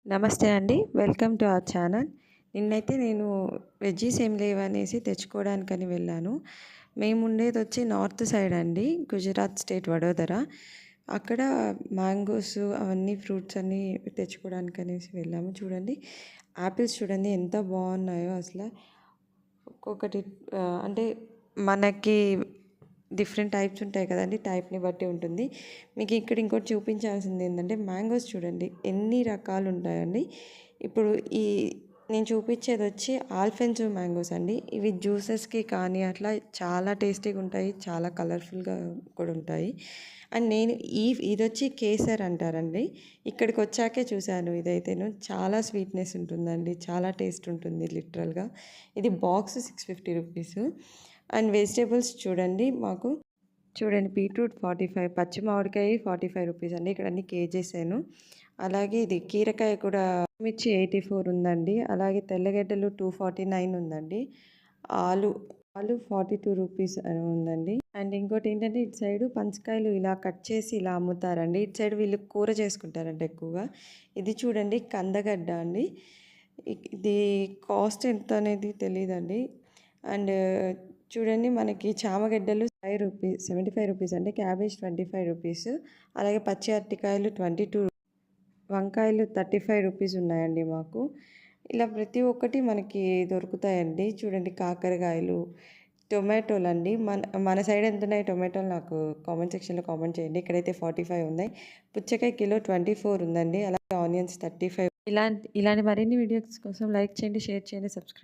నమస్తే అండి. Welcome to our channel. నిన్నైతే నేను వెజ్జీస్ ఏం లేవనేసి తెచ్చుకోవడానికని వెళ్ళాను. మేముండేదొచ్చి నార్త్ సైడ్ అండి. గుజరాత్ స్టేట్ వడోదర. అక్కడ మ్యాంగోస్ అవన్నీ ఫ్రూట్స్ అన్నీ తెచ్చుకోవడానికనేసి వెళ్ళాము. చూడండి యాపిల్స్ చూడండి ఎంత బాగున్నాయో అసల. ఒక్కొక్కటి అంటే మనకి డిఫరెంట్ టైప్స్ ఉంటాయి కదండీ! టైప్‌ని బట్టి ఉంటుంది. మీకు ఇక్కడ ఇంకోటి చూపించాల్సింది ఏంటంటే మ్యాంగోస్ చూడండి ఎన్ని రకాలు ఉంటాయండి. ఇప్పుడు ఈ నేను చూపించేది వచ్చి ఆల్ఫెన్సో మ్యాంగోస్ అండి. ఇవి జ్యూసెస్‌కి కానీ అట్లా చాలా టేస్టీగా ఉంటాయి. చాలా కలర్‌ఫుల్‌గా కూడా ఉంటాయి. అండ్ నేను ఇదొచ్చి కేసర్ అంటారండి. ఇక్కడికి వచ్చాకే చూశాను ఇదైతేను. చాలా స్వీట్‌నెస్ ఉంటుందండి. చాలా టేస్ట్ ఉంటుంది లిటరల్‌గా. ఇది బాక్స్ 650 రూపీసు. అండ్ వెజిటబుల్స్ చూడండి చూడండి బీట్రూట్ 45, పచ్చి మామిడికాయ 45 రూపీస్ అండి. ఇక్కడ అన్ని కేజీసేను. అలాగే ఇది కీరకాయ కూడా మిర్చి 84 ఉందండి. అలాగే తెల్లగడ్డలు 249 ఉందండి. ఆలు ఆలు 42 రూపీస్ అని ఉందండి. అండ్ ఇంకోటి ఏంటంటే ఇటు సైడు పనసకాయలు ఇలా కట్ చేసి ఇలా అమ్ముతారండి. ఇటు సైడ్ వీళ్ళు కూర చేసుకుంటారంట ఎక్కువగా. ఇది చూడండి కందగడ్డ అండి. ఇది కాస్ట్ ఎంత అనేది తెలీదండి. అండ్ చూడండి మనకి చామగడ్డలు 75 రూపీస్ అండి. Cabbage 25 rupees. అలాగే పచ్చి అరటికాయలు 22, వంకాయలు 35 రూపీస్ ఉన్నాయండి మాకు. ఇలా ప్రతి ఒక్కటి మనకి దొరుకుతాయండి. చూడండి కాకరకాయలు, టొమాటోలండి. మన మన సైడ్ ఎంతున్నాయి టొమాటోలు నాకు కామెంట్ సెక్షన్‌లో కామెంట్ చేయండి. ఇక్కడైతే 45 ఉన్నాయి. పుచ్చకాయ కిలో 24 ఉందండి. అలాగే ఆనియన్స్ 35. ఇలాంటి మరిన్ని వీడియోస్ కోసం లైక్ చేయండి, షేర్ చేయండి, సబ్స్క్రైబ్